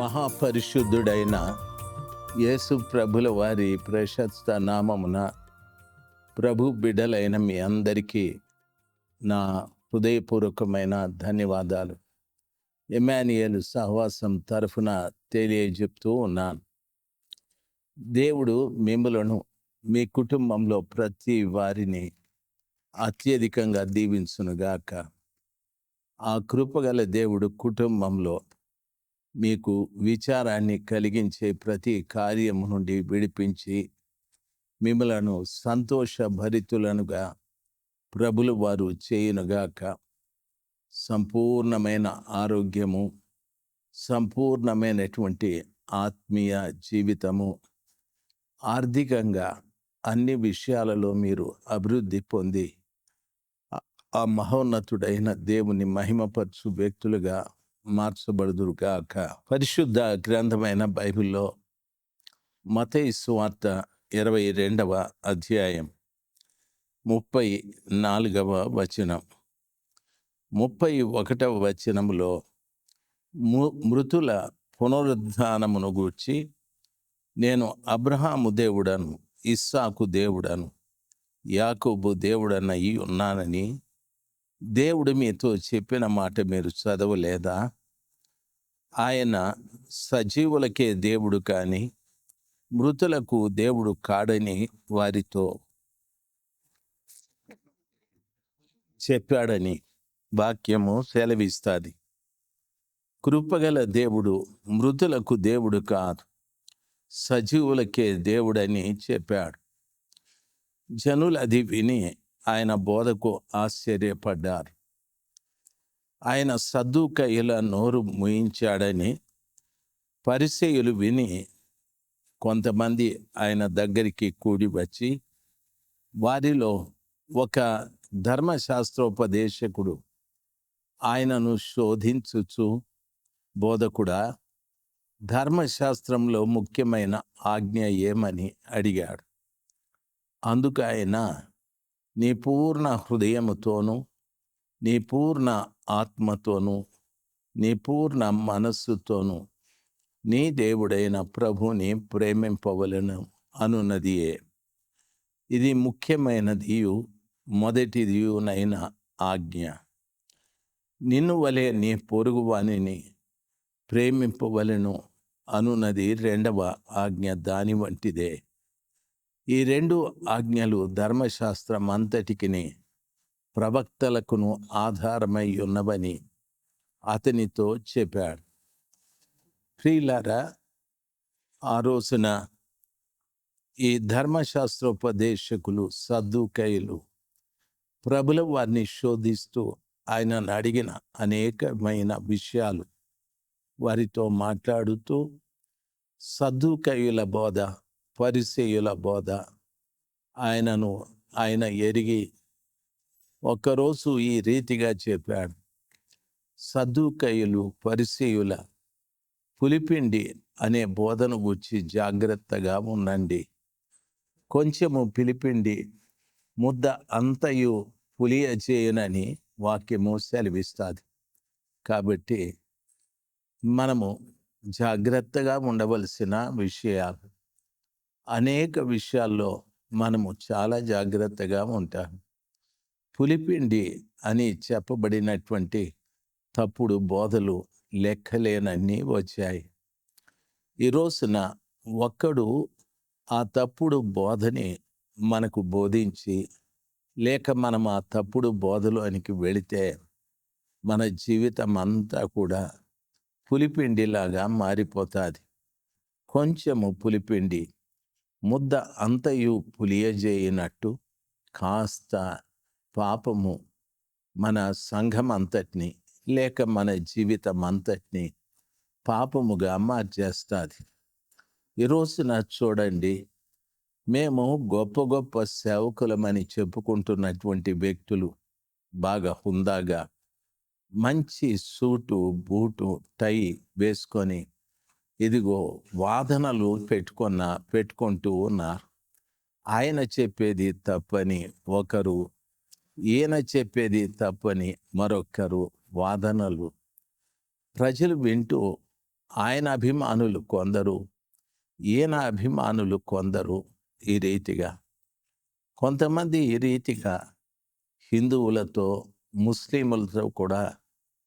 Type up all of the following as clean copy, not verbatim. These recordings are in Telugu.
మహాపరిశుద్ధుడైన యేసు ప్రభుల వారి ప్రశస్త నామమున ప్రభు బిడ్డలైన మీ అందరికీ నా హృదయపూర్వకమైన ధన్యవాదాలు. ఎమాన్యుయేలు సహవాసం తరఫున తెలియజెప్తూ ఉన్నాను. దేవుడు మిమ్మలను మీ కుటుంబంలో ప్రతి వారిని అత్యధికంగా దీవించునుగాక. ఆ కృపగల దేవుడు కుటుంబంలో మీకు విచారాన్ని కలిగించే ప్రతి కార్యము నుండి విడిపించి మిమ్మలను సంతోషభరితులనుగా ప్రభులు వారు చేయునుగాక. సంపూర్ణమైన ఆరోగ్యము, సంపూర్ణమైనటువంటి ఆత్మీయ జీవితము, ఆర్థికంగా అన్ని విషయాలలో మీరు అభివృద్ధి పొంది ఆ మహోన్నతుడైన దేవుని మహిమపరచు వ్యక్తులుగా మార్చబడుదురుగాక. పరిశుద్ధ గ్రంథమైన బైబిల్లో మత్తయి సువార్త 22వ అధ్యాయం 34వ వచనం, 31వ వచనంలో మృతుల పునరుద్ధానమును గూర్చి నేను అబ్రహాము దేవుడను, ఇస్సాకు దేవుడను, యాకోబు దేవుడనై ఉన్నానని దేవుడు మీతో చెప్పిన మాట మీరు చదవలేదా? ఆయన సజీవులకే దేవుడు కానీ మృతులకు దేవుడు కాడని వారితో చెప్పాడని వాక్యము సెలవిస్తుంది. కృపగల దేవుడు మృతులకు దేవుడు కాదు, సజీవులకే దేవుడని చెప్పాడు. జనులు అది విని ఆయన బోధకు ఆశ్చర్యపడ్డారు. ఆయన సద్దూకయ్యుల నోరు మూయించాడని పరిసయ్యులు విని కొంతమంది ఆయన దగ్గరికి కూడి వచ్చి, వారిలో ఒక ధర్మశాస్త్రోపదేశకుడు ఆయనను శోధించుచు, బోధకుడా, ధర్మశాస్త్రంలో ముఖ్యమైన ఆజ్ఞ ఏమని అడిగాడు. అందుకు ఆయన, నీ పూర్ణ హృదయముతోనూ, నీ పూర్ణ ఆత్మతోనూ, నీ పూర్ణ మనస్సుతోనూ నీ దేవుడైన ప్రభుని ప్రేమింపవలెను అనున్నదియే. ఇది ముఖ్యమైనదియు మొదటిదియునైన ఆజ్ఞ. నిన్ను వలె నీ పొరుగువానిని ప్రేమింపవలెను అనున్నది రెండవ ఆజ్ఞ దాని వంటిదే. ఈ రెండు ఆజ్ఞలు ధర్మశాస్త్రం అంతటికిని ప్రవక్తలకును ఆధారమై ఉన్నవని అతనితో చెప్పాడు. ప్రియులారా, ఆ రోజున ఈ ధర్మశాస్త్రోపదేశకులు, సద్దూకయ్యులు ప్రభుల వారిని శోధిస్తూ ఆయనను అడిగిన అనేకమైన విషయాలు వారితో మాట్లాడుతూ, సద్దూకయ్యుల బోధ, పరిసయ్యుల బోధ ఆయన ఎరిగి ఒకరోజు ఈ రీతిగా చెప్పాడు. సద్దూకయ్యులు, పరిసయ్యుల పులిపిండి అనే బోధను గూర్చి జాగ్రత్తగా ఉండండి. కొంచెము పిలిపిండి ముద్ద అంతయు పులియచేయునని వాక్యము సెలవిస్తుంది. కాబట్టి మనము జాగ్రత్తగా ఉండవలసిన విషయాలు, అనేక విషయాల్లో మనము చాలా జాగ్రత్తగా ఉంటాం. పులిపిండి అని చెప్పబడినటువంటి తప్పుడు బోధలు లెక్కలేనన్నీ వచ్చాయి. ఈ రోజున ఒక్కడు ఆ తప్పుడు బోధని మనకు బోధించి, లేక మనం ఆ తప్పుడు బోధలోనికి వెళితే మన జీవితం అంతా కూడా పులిపిండిలాగా మారిపోతుంది. కొంచెము పులిపిండి ముద్ద అంతయు పులియజేయనట్టు కాస్త పాపము మన సంఘం అంతటిని, లేక మన జీవితం అంతటిని పాపముగా మార్చేస్తుంది. ఈ రోజున చూడండి, మేము గొప్ప గొప్ప సేవకులమని చెప్పుకుంటున్నటువంటి వ్యక్తులు బాగా హుందాగా మంచి సూటు, బూటు, టై వేసుకొని ఇదిగో వాదనలు పెట్టుకుంటూ ఉన్నారు. ఆయన చెప్పేది తప్పని ఒకరు, ఈయన చెప్పేది తప్పని మరొకరు వాదనలు. ప్రజలు వింటూ ఆయన అభిమానులు కొందరు, ఈయన అభిమానులు కొందరు ఈ రీతిగా. కొంతమంది ఈ రీతిగా హిందువులతో, ముస్లిములతో కూడా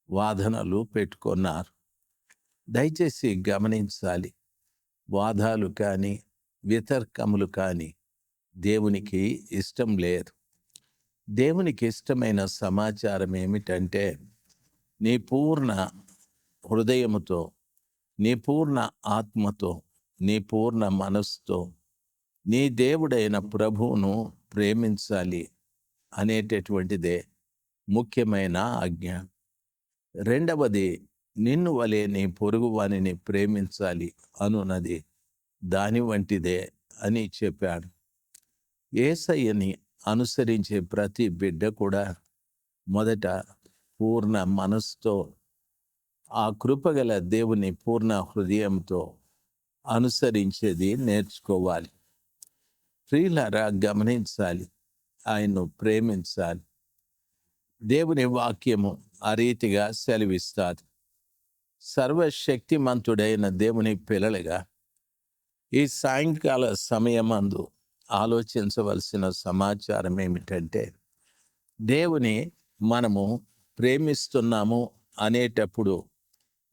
వాదనలు పెట్టుకున్నారు. దయచేసి గమనించాలి. వాదాలు కానీ, వితర్కములు కానీ దేవునికి ఇష్టం లేదు. దేవునికి ఇష్టమైన సమాచారం ఏమిటంటే, నీ పూర్ణ హృదయముతో, నీ పూర్ణ ఆత్మతో, నీ పూర్ణ మనస్సుతో నీ దేవుడైన ప్రభువును ప్రేమించాలి అనేటటువంటిదే ముఖ్యమైన ఆజ్ఞ. రెండవది, నిన్ను వలె నీ పొరుగువానిని ప్రేమించాలి అనున్నది దాని వంటిదే అని చెప్పాడు. యేసయ్యని అనుసరించే ప్రతి బిడ్డ కూడా మొదట పూర్ణ మనస్సుతో, ఆ కృపగల దేవుని పూర్ణ హృదయంతో అనుసరించేది నేర్చుకోవాలి. ప్రియులారా, గమనించాలి, ఆయన్ను ప్రేమించాలి. దేవుని వాక్యము ఆ రీతిగా సెలవిస్తాది. సర్వశక్తిమంతుడైన దేవుని పిల్లలుగా ఈ సాయంకాల సమయమందు ఆలోచించవలసిన సమాచారం ఏమిటంటే, దేవుని మనము ప్రేమిస్తున్నాము అనేటప్పుడు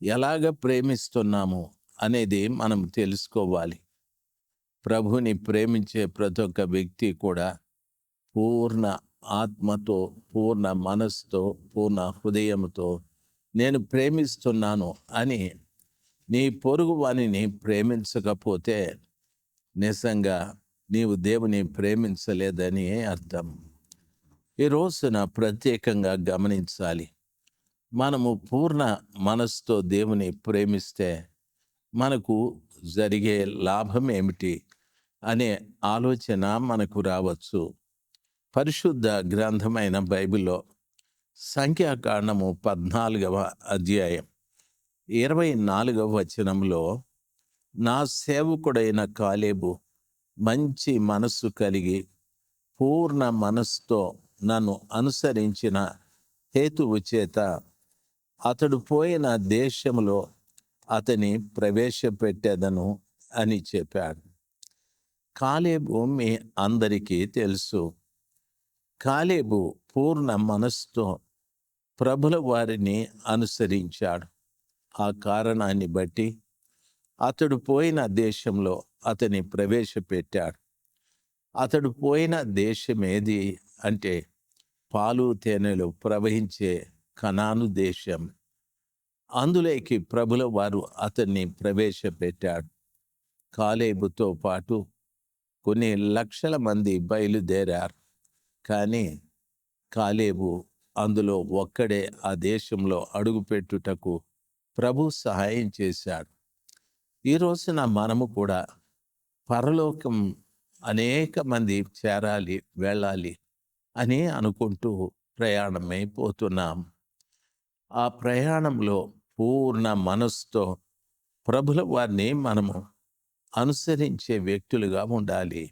ఎలాగ ప్రేమిస్తున్నాము అనేది మనం తెలుసుకోవాలి. ప్రభుని ప్రేమించే ప్రతి ఒక్క వ్యక్తి కూడా పూర్ణ ఆత్మతో, పూర్ణ మనస్సుతో, పూర్ణ హృదయంతో నేను ప్రేమిస్తున్నాను అని నీ పొరుగు వానిని ప్రేమించకపోతే నిజంగా నీవు దేవుని ప్రేమించలేదని అర్థం. ఈ రోజున ప్రత్యేకంగా గమనించాలి. మనము పూర్ణ మనస్సుతో దేవుని ప్రేమిస్తే మనకు జరిగే లాభం ఏమిటి అనే ఆలోచన మనకు రావచ్చు. పరిశుద్ధ గ్రంథమైన బైబిల్లో సంఖ్యాకాండము 14వ అధ్యాయం 24వ వచనంలో, నా సేవకుడైన కాలేబు మంచి మనస్సు కలిగి పూర్ణ మనస్సుతో నన్ను అనుసరించిన హేతువు చేత అతడు పోయిన దేశంలో అతని ప్రవేశపెట్టెదను అని చెప్పాడు. కాలేబు మీ అందరికీ తెలుసు. కాలేబు పూర్ణ మనస్సుతో ప్రభుల వారిని అనుసరించాడు. ఆ కారణాన్ని బట్టి అతడు పోయిన దేశంలో అతని ప్రవేశపెట్టాడు. అతడు పోయిన దేశం ఏది అంటే, పాలు తేనెలు ప్రవహించే కనాను దేశం. అందులోకి ప్రభుల వారు అతన్ని ప్రవేశపెట్టాడు. కాలేబుతో పాటు కొన్ని లక్షల మంది బయలుదేరారు. కానీ కాలేబు అందులో ఒక్కడే ఆ దేశంలో అడుగుపెట్టుటకు ప్రభు సహాయం చేశాడు. ఈ రోజున మనము కూడా పరలోకం అనేక మంది చేరాలి, వెళ్ళాలి అని అనుకుంటూ ప్రయాణమైపోతున్నాం. ఆ ప్రయాణంలో పూర్ణ మనస్సుతో ప్రభుల వారిని మనము అనుసరించే వ్యక్తులుగా ఉండాలి.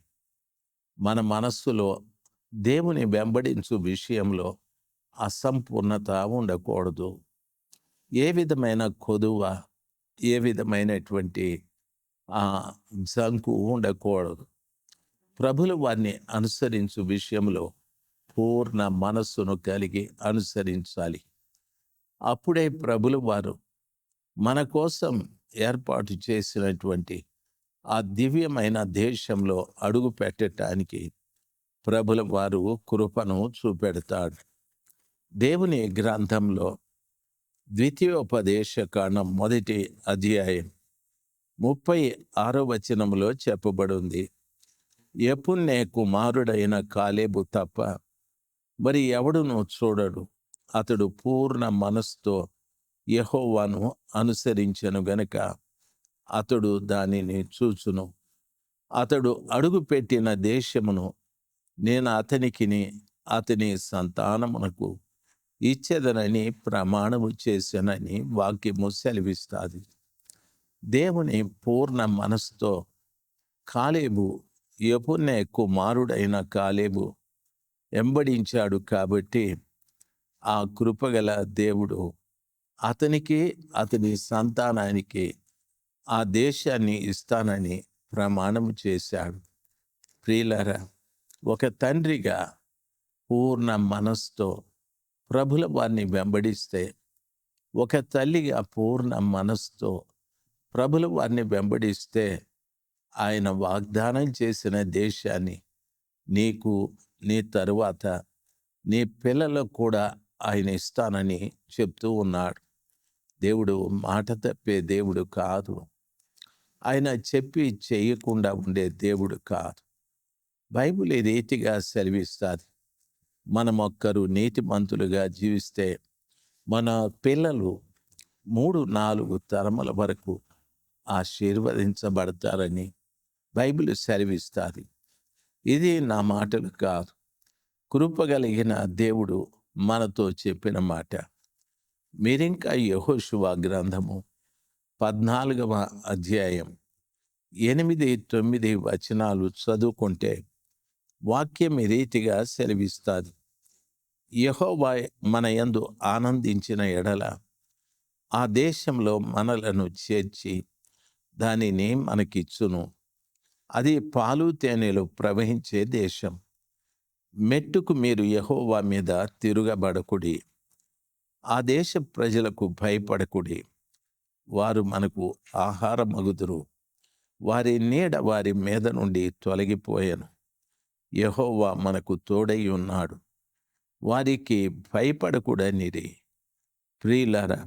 మన మనస్సులో దేవుని వెంబడించు విషయంలో అసంపూర్ణత ఉండకూడదు. ఏ విధమైన కొదువ, ఏ విధమైనటువంటి జంకు ఉండకూడదు. ప్రభుల వారిని అనుసరించు విషయంలో పూర్ణ మనస్సును కలిగి అనుసరించాలి. అప్పుడే ప్రభుల వారు మన కోసం ఏర్పాటు చేసినటువంటి ఆ దివ్యమైన దేశంలో అడుగు పెట్టడానికి ప్రభుల వారు కృపను చూపెడతాడు. దేవుని గ్రంథంలో ద్వితీయోపదేశకాండం 1వ అధ్యాయం 36వ వచనంలో చెప్పబడింది, యెఫున్నె కుమారుడైన కాలేబు తప్ప మరి ఎవడును చూడడు. అతడు పూర్ణ మనస్సుతో యెహోవాను అనుసరించెను గనుక అతడు దానిని చూచును. అతడు అడుగుపెట్టిన దేశమును నేను అతనికిని అతని సంతానమునకు ఇచ్చేదనని ప్రమాణము చేశానని వాక్యము సెలవిస్తాది. దేవుని పూర్ణ మనస్సుతో కాలేబు, యెఫున్నె కుమారుడైన కాలేబు వెంబడించాడు కాబట్టి ఆ కృపగల దేవుడు అతనికి, అతని సంతానానికి ఆ దేశాన్ని ఇస్తానని ప్రమాణం చేశాడు. ప్రియులారా, ఒక తండ్రిగా పూర్ణ మనస్సుతో ప్రభుల వారిని వెంబడిస్తే, ఒక తల్లిగా పూర్ణ మనస్సుతో ప్రభుల వారిని వెంబడిస్తే, ఆయన వాగ్దానం చేసిన దేశాన్ని నీకు, నీ తరువాత నీ పిల్లలకు కూడా ఆయన ఇస్తానని చెప్తూ ఉన్నాడు. దేవుడు మాట తప్పే దేవుడు కాదు. ఆయన చెప్పి చేయకుండా ఉండే దేవుడు కాదు. బైబిల్ ఈ రీతిగా సెలవిస్తుంది. మనమొక్కరు నీతిమంతులుగా జీవిస్తే మన పిల్లలు 3-4 తరముల వరకు ఆశీర్వదించబడతారని బైబిల్ సెలవిస్తుంది. ఇది నా మాటలు కాదు, కృపగలిగిన దేవుడు మనతో చెప్పిన మాట. మీరింకా యెహోషువ గ్రంథము 14వ అధ్యాయం 8-9 వచనాలు చదువుకుంటే వాక్యం ఈ రీతిగా సెలవిస్తుంది. యెహోవా మన యందు ఆనందించిన ఎడల ఆ దేశంలో మనలను చేర్చి దానిని మనకిచ్చును. అది పాలు తేనెలు ప్రవహించే దేశం. మెట్టుకు మీరు యెహోవా మీద తిరుగబడకుడి. ఆ దేశ ప్రజలకు భయపడకుడి. వారు మనకు ఆహారమగుదురు. వారి నీడ వారి మీద నుండి తొలగిపోయెను. యెహోవా మనకు తోడై ఉన్నాడు. వారికి భయపడకుడనిరి. ప్రియులారా,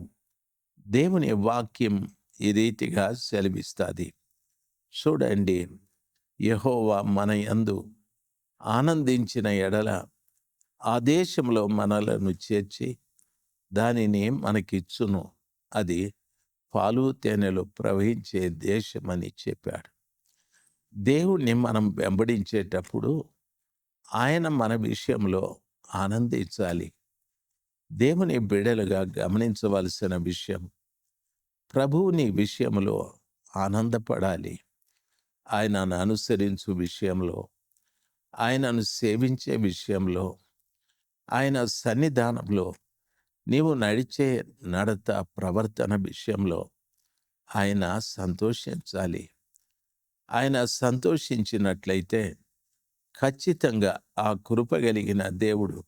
దేవుని వాక్యం ఈ రీతిగా సెలవిస్తుంది. చూడండి, యెహోవా మన యందు ఆనందించిన ఎడల ఆ దేశంలో మనలను చేర్చి దానిని మనకిచ్చును. అది పాలు తేనెలు ప్రవహించే దేశమని చెప్పాడు. దేవుణ్ణి మనం వెంబడించేటప్పుడు ఆయన మన విషయంలో ఆనందించాలి. దేవుని బిడ్డలుగా గమనించవలసిన విషయం, ప్రభువుని విషయంలో ఆనందపడాలి. ఆయనను అనుసరించు విషయంలో, ఆయనను సేవించే విషయంలో, ఆయన సన్నిధానంలో నీవు నడిచే నడత ప్రవర్తన విషయంలో ఆయన సంతోషించాలి. ఆయన సంతోషించినట్లయితే ఖచ్చితంగా ఆ కృపగలిగిన దేవుడు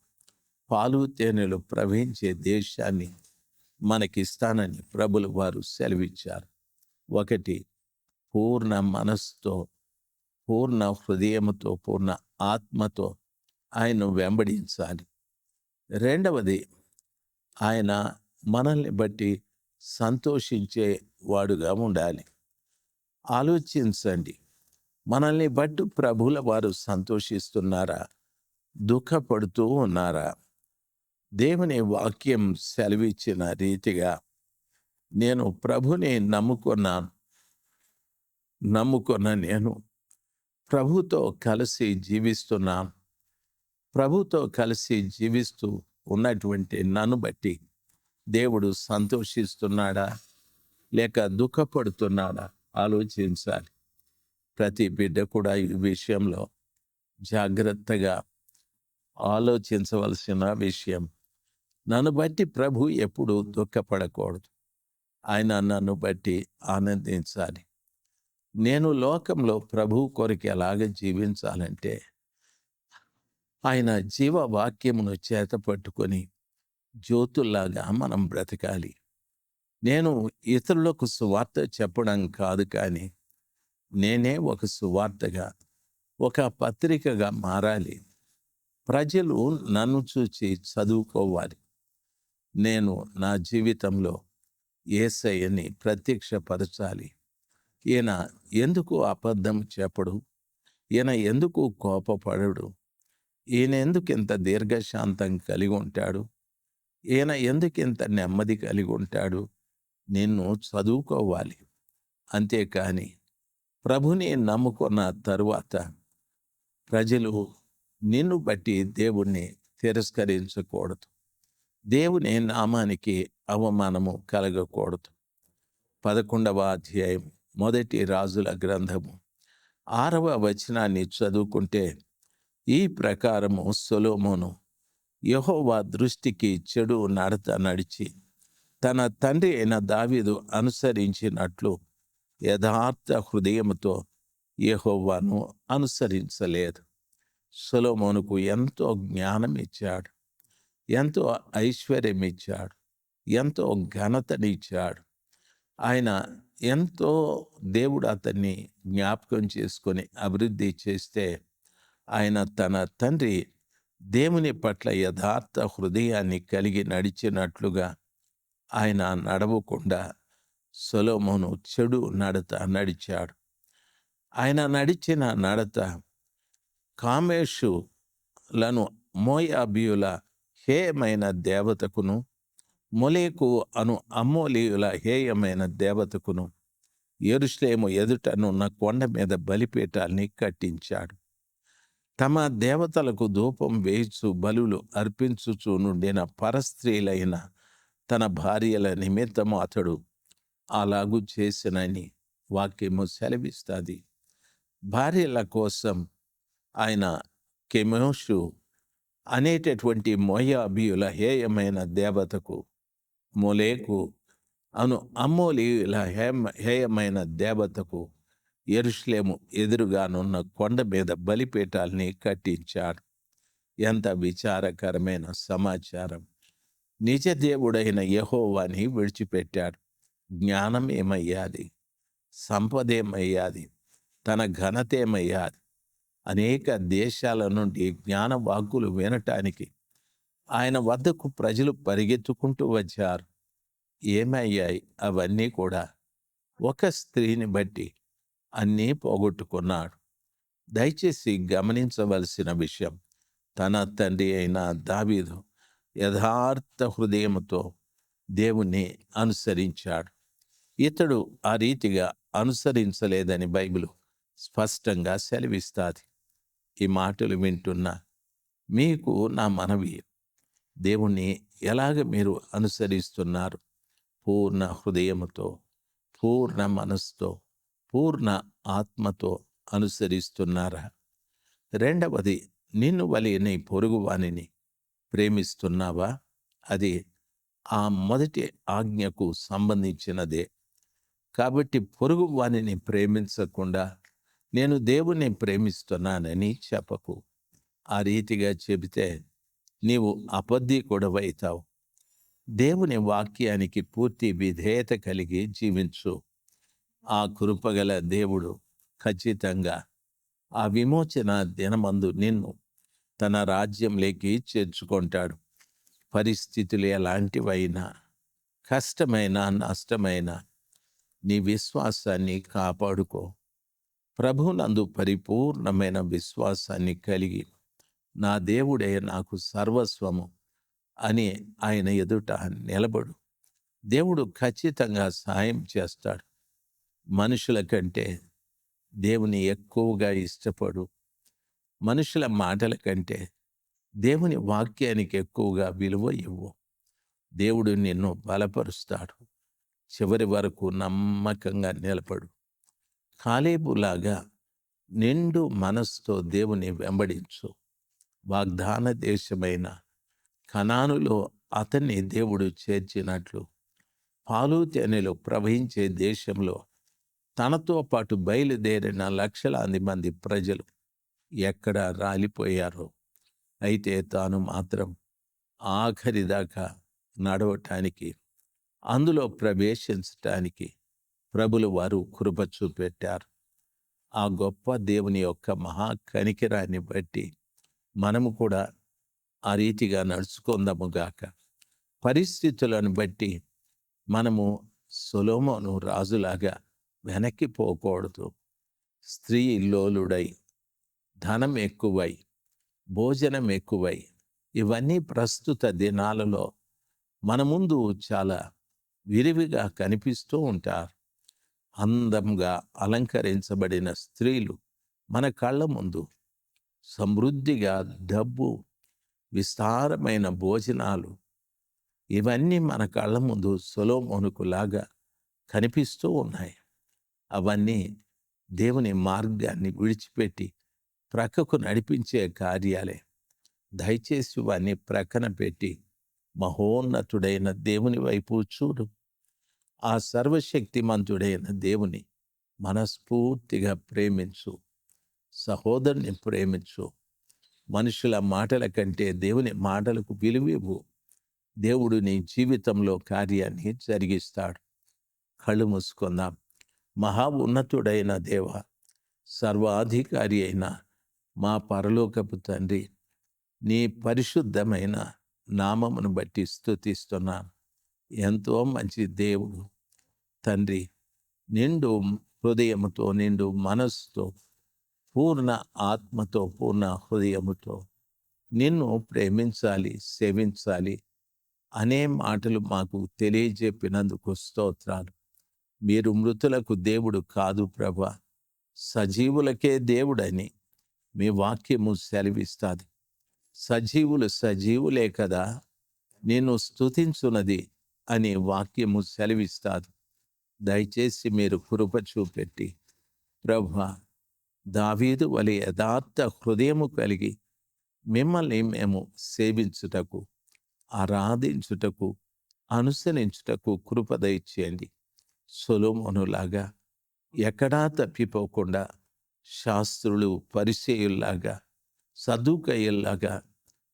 పాలు తేనెలు ప్రవహించే దేశాన్ని మనకిస్తానని ప్రభుల వారు సెలవిచ్చారు. 1, పూర్ణ మనస్సుతో, పూర్ణ హృదయంతో, పూర్ణ ఆత్మతో ఆయన్ను వెంబడించాలి. 2వది, ఆయన మనల్ని బట్టి సంతోషించే వాడుగా ఉండాలి. ఆలోచించండి, మనల్ని బట్టి ప్రభుల వారు సంతోషిస్తున్నారా, దుఃఖపడుతూ ఉన్నారా? దేవుని వాక్యం సెలవిచ్చిన రీతిగా నేను ప్రభుని నమ్ముకున్న నేను ప్రభుతో కలిసి జీవిస్తున్నాను. ప్రభుతో కలిసి జీవిస్తూ ఉన్నటువంటి నన్ను బట్టి దేవుడు సంతోషిస్తున్నాడా లేక దుఃఖపడుతున్నాడా ఆలోచించాలి. ప్రతి బిడ్డ కూడా ఈ విషయంలో జాగ్రత్తగా ఆలోచించవలసిన విషయం. నన్ను బట్టి ప్రభు ఎప్పుడు దుఃఖపడకూడదు. ఆయన నన్ను బట్టి ఆనందించాలి. నేను లోకంలో ప్రభు కొరకు ఎలాగ జీవించాలంటే, ఆయన జీవవాక్యమును చేత పట్టుకొని జ్యోతుల్లాగా మనం బ్రతకాలి. నేను ఇతరులకు సువార్త చెప్పడం కాదు, కానీ నేనే ఒక సువార్తగా, ఒక పత్రికగా మారాలి. ప్రజలు నన్ను చూచి చదువుకోవాలి. నేను నా జీవితంలో యేసయ్యని ప్రత్యక్షపరచాలి. ఈయన ఎందుకు అబద్ధం చెప్పడు? ఈయన ఎందుకు కోపపడడు? ఈయన ఎందుకు ఇంత దీర్ఘశాంతం కలిగి ఉంటాడు? ఈయన ఎందుకు ఇంత నెమ్మది కలిగి ఉంటాడు? నిన్ను చదువుకోవాలి. అంతేకాని ప్రభుని నమ్ముకున్న తరువాత ప్రజలు నిన్ను బట్టి దేవుణ్ణి తిరస్కరించకూడదు. దేవుని నామానికి అవమానము కలగకూడదు. 11వ అధ్యాయం 1 రాజుల గ్రంథము 6వ వచనాన్ని చదువుకుంటే, ఈ ప్రకారము సొలొమోను యెహోవా దృష్టికి చెడు నడత నడిచి తన తండ్రి అయిన దావీదు అనుసరించినట్లు యథార్థ హృదయంతో యెహోవాను అనుసరించలేదు. సొలొమోనుకు ఎంతో జ్ఞానం ఇచ్చాడు, ఎంతో ఐశ్వర్యం ఇచ్చాడు, ఎంతో ఘనతనిచ్చాడు. ఆయన ఎంతో దేవుడు అతన్ని జ్ఞాపకం చేసుకొని అభివృద్ధి చేస్తే, ఆయన తన తండ్రి దేవుని పట్ల యథార్థ హృదయాన్ని కలిగి నడిచినట్లుగా ఆయన నడవకుండా సొలొమోను చెడు నడత నడిచాడు. ఆయన నడిచిన నడత కామేషులను మోయాబీయుల హేయమైన దేవతకును, మొలేకు అను అమ్మోలీయుల హేయమైన దేవతకును యెరూషలేము ఎదుటనున్న కొండ మీద బలిపీఠాల్ని కట్టించాడు. తమ దేవతలకు ధూపం వేయిచు బలులు అర్పించుచు నుండిన పరస్త్రీలైన తన భార్యల నిమిత్తము అతడు అలాగు చేసినని వాక్యము సెలవిస్తుంది. భార్యల కోసం ఆయన కెమోషు అనేటటువంటి మోయాబీయుల హేయమైన దేవతకు, మొలేకు అను అమ్మోలీయుల హేయమైన దేవతకు యెరూషలేము ఎదురుగానున్న కొండ మీద బలిపీఠాల్ని కట్టించాడు. ఎంత విచారకరమైన సమాచారం! నిజ దేవుడైన యెహోవాని విడిచిపెట్టాడు. జ్ఞానం ఏమయ్యాది? సంపదేమయ్యాది? తన ఘనతేమయ్యాది? అనేక దేశాల నుండి జ్ఞాన వాక్కులు వినటానికి ఆయన వద్దకు ప్రజలు పరిగెత్తుకుంటూ వచ్చారు. ఏమయ్యాయి అవన్నీ కూడా? ఒక స్త్రీని బట్టి అన్నీ పోగొట్టుకున్నాడు. దయచేసి గమనించవలసిన విషయం, తన తండ్రి అయిన దావీదు యథార్థ హృదయంతో దేవుణ్ణి అనుసరించాడు. ఇతడు ఆ రీతిగా అనుసరించలేదని బైబిలు స్పష్టంగా సెలవిస్తాది. ఈ మాటలు వింటున్న మీకు నా మనవి, దేవుణ్ణి ఎలాగ మీరు అనుసరిస్తున్నారు? పూర్ణ హృదయముతో, పూర్ణ మనస్సుతో, పూర్ణ ఆత్మతో అనుసరిస్తున్నారా? రెండవది, నిన్ను వలె నీ పొరుగువానిని ప్రేమిస్తున్నావా? అది ఆ మొదటి ఆజ్ఞకు సంబంధించినదే. కాబట్టి పొరుగు వానిని ప్రేమించకుండా నేను దేవుణ్ణి ప్రేమిస్తున్నానని చెప్పకు. ఆ రీతిగా చెబితే నీవు అబద్ధీకుడవైతావు. దేవుని వాక్యానికి పూర్తి విధేయత కలిగి జీవించు. ఆ కృపగల దేవుడు ఖచ్చితంగా ఆ విమోచన దినమందు నిన్ను తన రాజ్యంలోకి చేర్చుకుంటాడు. పరిస్థితులు ఎలాంటివైనా, కష్టమైన, నష్టమైన, నీ విశ్వాసాన్ని కాపాడుకో. ప్రభువునందు పరిపూర్ణమైన విశ్వాసాన్ని కలిగి, నా దేవుడే నాకు సర్వస్వము అని ఆయన ఎదుట నిలబడు. దేవుడు ఖచ్చితంగా సాయం చేస్తాడు. మనుషుల కంటే దేవుని ఎక్కువగా ఇష్టపడు. మనుషుల మాటల కంటే దేవుని వాక్యానికి ఎక్కువగా విలువ ఇవ్వు. దేవుడు నిన్ను బలపరుస్తాడు. చివరి వరకు నమ్మకంగా నిలబడు. కాలేబులాగా నిండు మనస్సుతో దేవుని వెంబడించు. వాగ్దాన దేశమైన కనానులో అతన్ని దేవుడు చేర్చినట్లు, పాలు తేనెలు ప్రవహించే దేశంలో తనతో పాటు బయలుదేరిన లక్షలాది మంది ప్రజలు ఎక్కడ రాలిపోయారో, అయితే తాను మాత్రం ఆఖరి దాకా నడవటానికి, అందులో ప్రవేశించటానికి ప్రభులు వారు కృప చూపెట్టారు. ఆ గొప్ప దేవుని యొక్క మహా కనికరాన్ని బట్టి మనము కూడా ఆ రీతిగా నడుచుకుందాముగాక. పరిస్థితులను బట్టి మనము సొలొమోను రాజులాగా వెనక్కి పోకూడదు. స్త్రీ లోలుడై, ధనం ఎక్కువై, భోజనం ఎక్కువై, ఇవన్నీ ప్రస్తుత దినాలలో మన ముందు చాలా విరివిగా కనిపిస్తూ ఉంటారు. అందంగా అలంకరించబడిన స్త్రీలు మన కళ్ళ ముందు, సమృద్ధిగా డబ్బు, విస్తారమైన భోజనాలు, ఇవన్నీ మన కళ్ళ ముందు సొలొమోనుకు లాగా కనిపిస్తూ ఉన్నాయి. అవన్నీ దేవుని మార్గాన్ని విడిచిపెట్టి ప్రక్కకు నడిపించే కార్యాలే. దయచేసి వాన్ని ప్రక్కన పెట్టి మహోన్నతుడైన దేవుని వైపు చూడు. ఆ సర్వశక్తిమంతుడైన దేవుని మనస్ఫూర్తిగా ప్రేమించు, సహోదరుని ప్రేమించు. మనుషుల మాటల కంటే దేవుని మాటలకు విలువివ్వు. దేవుడు నీ జీవితంలో కార్యాన్ని జరిగిస్తాడు. కళ్ళు మూసుకుందాం. మహా ఉన్నతుడైన దేవ, సర్వాధికారి అయిన మా పరలోకపు తండ్రి, నీ పరిశుద్ధమైన నామమును బట్టి స్తుతిస్తున్నాను. ఎంతో మంచి దేవుడు తండ్రి. నిండు హృదయముతో, నిండు మనస్సుతో, పూర్ణ ఆత్మతో, పూర్ణ హృదయముతో నిన్ను ప్రేమించాలి, సేవించాలి అనే మాటలు మాకు తెలియజెప్పినందుకు స్తోత్రాలు. మీరు మృతులకు దేవుడు కాదు ప్రభా, సజీవులకే దేవుడని మీ వాక్యము సెలవిస్తాది. సజీవులు సజీవులే కదా నిన్ను స్తుతించున్నది అని వాక్యము సెలవిస్తాది. దయచేసి మీరు కృప చూపెట్టి ప్రభా, దావీదు వలె యథార్థ హృదయము కలిగి మిమ్మల్ని మేము సేవించుటకు, ఆరాధించుటకు, అనుసరించుటకు కృప దయచేయండి. సొలొమోనులాగా ఎక్కడా తప్పిపోకుండా, శాస్త్రులు పరిసయ్యుల్లాగా, సద్దూకయ్యుల్లాగా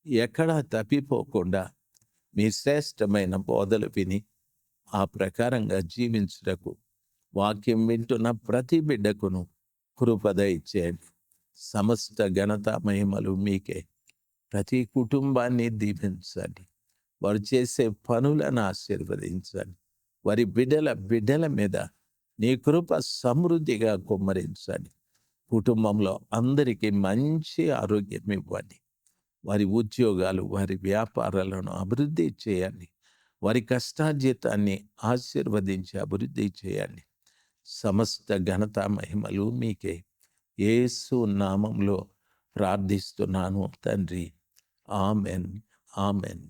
ఎక్కడా తప్పిపోకుండా మీ శ్రేష్టమైన బోధలు విని ఆ ప్రకారంగా జీవించుటకు వాక్యం వింటున్న ప్రతి బిడ్డకును కృప దయచేయండి. సమస్త ఘనత మహిమలు మీకే. ప్రతి కుటుంబాన్ని దీవించండి. వారు చేసే పనులను ఆశీర్వదించండి. వారి బిడ్డల మీద నీ కృప సమృద్ధిగా కుమ్మరించండి. కుటుంబంలో అందరికీ మంచి ఆరోగ్యం ఇవ్వండి. వారి ఉద్యోగాలు, వారి వ్యాపారాలను అభివృద్ధి చేయండి. వారి కష్టార్జితాన్ని ఆశీర్వదించి అభివృద్ధి చేయండి. సమస్త ఘనత మహిమలు మీకే. యేసు నామంలో ప్రార్థిస్తున్నాను తండ్రి. Amen, amen.